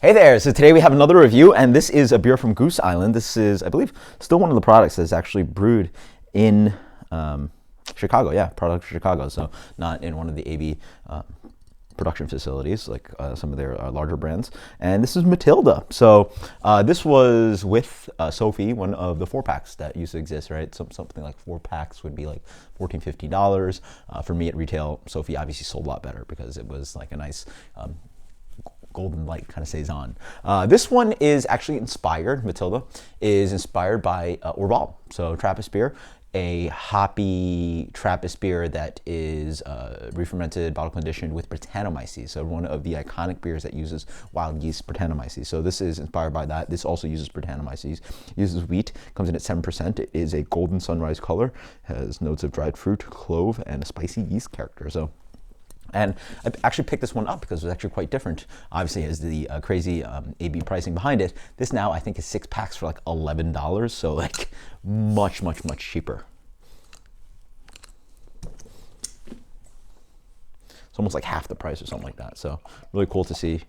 Hey there, so today we have another review, and this is a beer from Goose Island. This is, I believe, still one of the products that's actually brewed in Chicago. Yeah, product of Chicago, so not in one of the AB production facilities like some of their larger brands. And this is Matilda. So this was with Sophie, one of the 4-packs that used to exist, right? Something like 4 packs would be like $14, $15. For me at retail, Sophie obviously sold a lot better because it was like a nice golden light kind of saison. This one is actually inspired, Matilda is inspired by Orval, so Trappist beer, a hoppy Trappist beer that is re-fermented, bottle conditioned with Brettanomyces, so one of the iconic beers that uses wild yeast Brettanomyces. So this is inspired by that. This also uses Brettanomyces, uses wheat, comes in at 7%. It is a golden sunrise color, has notes of dried fruit, clove, and a spicy yeast character. And I actually picked this one up because it was actually quite different. Obviously, has the crazy AB pricing behind it. This now I think is 6 packs for like $11, so like much cheaper. It's almost like half the price or something like that. So really cool to see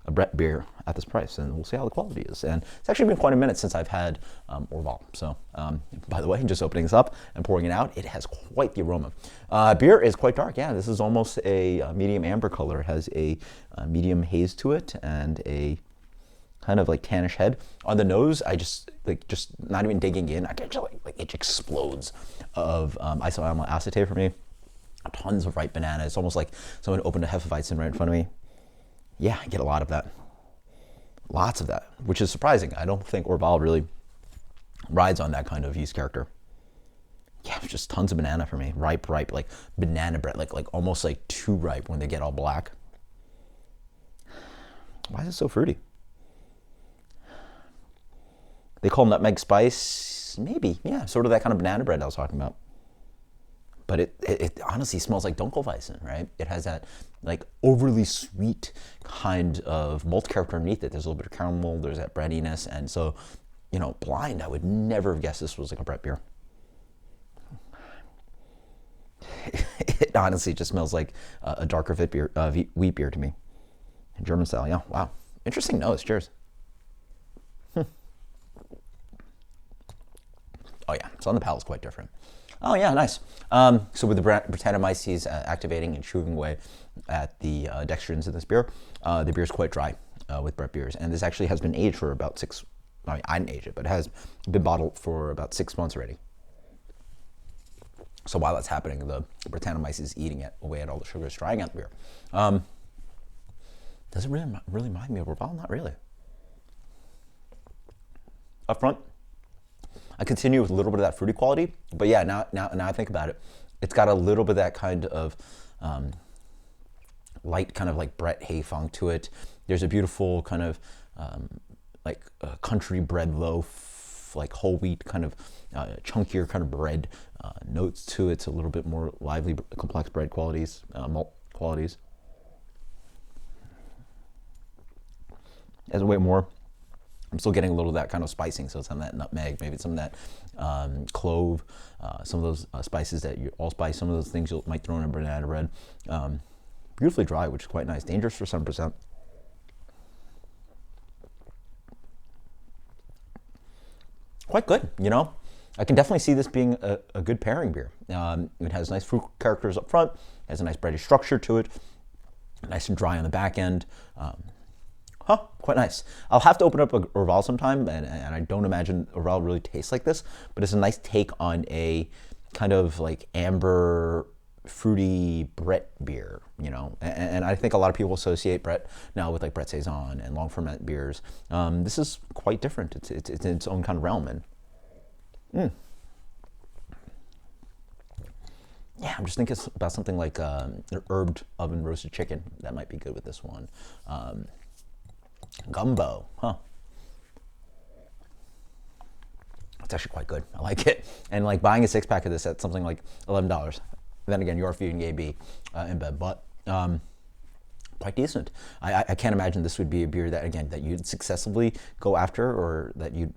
a Brett beer at this price, and we'll see how the quality is. And it's actually been quite a minute since I've had Orval. So by the way, just opening this up and pouring it out, it has quite the aroma. Beer is quite dark. Yeah, this is almost a medium amber color. It has a medium haze to it and a kind of like tannish head. On the nose, I just not even digging in, I can just like it explodes of isoamyl acetate for me. Tons of ripe banana. It's almost like someone opened a Hefeweizen right in front of me. Yeah, I get a lot of that. Lots of that, which is surprising. I don't think Orval really rides on that kind of yeast character. Yeah, just tons of banana for me. Ripe, like banana bread, like almost like too ripe when they get all black. Why is it so fruity? They call nutmeg spice, maybe. Yeah, sort of that kind of banana bread I was talking about. But it honestly smells like Dunkelweizen, right? It has that like overly sweet kind of malt character underneath it. There's a little bit of caramel, there's that breadiness, and so, you know, blind, I would never have guessed this was like a Brett beer. It honestly just smells like a darker wheat beer to me. German style, yeah, wow. Interesting nose, cheers. Oh yeah, so on the palate is quite different. Oh yeah, nice. So with the Brettanomyces activating and chewing away at the dextrins in this beer, the beer is quite dry with Brett beers. And this actually has been aged for about I didn't age it, but it has been bottled for about 6 months already. So while that's happening, the Brettanomyces is eating away at all the sugars, drying out the beer. Does it really remind me of Orval? Not really. Up front, I continue with a little bit of that fruity quality, but yeah, now I think about it, it's got a little bit of that kind of light kind of like Brett hay funk to it. There's a beautiful kind of like country bread loaf, like whole wheat kind of chunkier kind of bread notes to it. It's a little bit more lively, complex bread qualities, malt qualities. There's way more. I'm still getting a little of that kind of spicing, so some of that nutmeg, maybe some of that clove, some of those spices that you allspice, some of those things you might throw in a banana bread. Beautifully dry, which is quite nice. Dangerous for 7%. Quite good, you know. I can definitely see this being a good pairing beer. It has nice fruit characters up front, has a nice bready structure to it, nice and dry on the back end. Quite nice. I'll have to open up a Orval sometime, and I don't imagine Orval really tastes like this, but it's a nice take on a kind of like amber, fruity Brett beer, you know. And I think a lot of people associate Brett now with like Brett saison and long ferment beers. This is quite different. It's in its own kind of realm. And yeah, I'm just thinking about something like an herbed oven roasted chicken. That might be good with this one. Gumbo, It's actually quite good. I like it. And like buying a 6-pack of this at something like $11. Then again, you're feeding AB in bed, but quite decent. I can't imagine this would be a beer that, again, that you'd successfully go after, or that you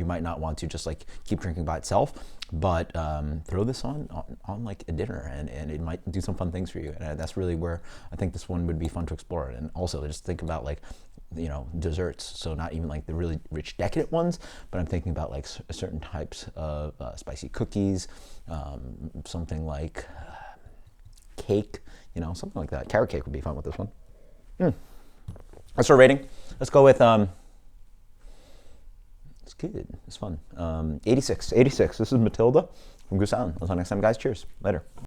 might not want to just like keep drinking by itself. But throw this on like a dinner, and it might do some fun things for you. And that's really where I think this one would be fun to explore. And also just think about like desserts. So not even like the really rich, decadent ones, but I'm thinking about like certain types of spicy cookies, something like cake, something like that. Carrot cake would be fun with this one. That's our rating. Let's go with, it's good, it's fun. 86. This is Matilda from Goose Island. Until next time, guys, cheers. Later.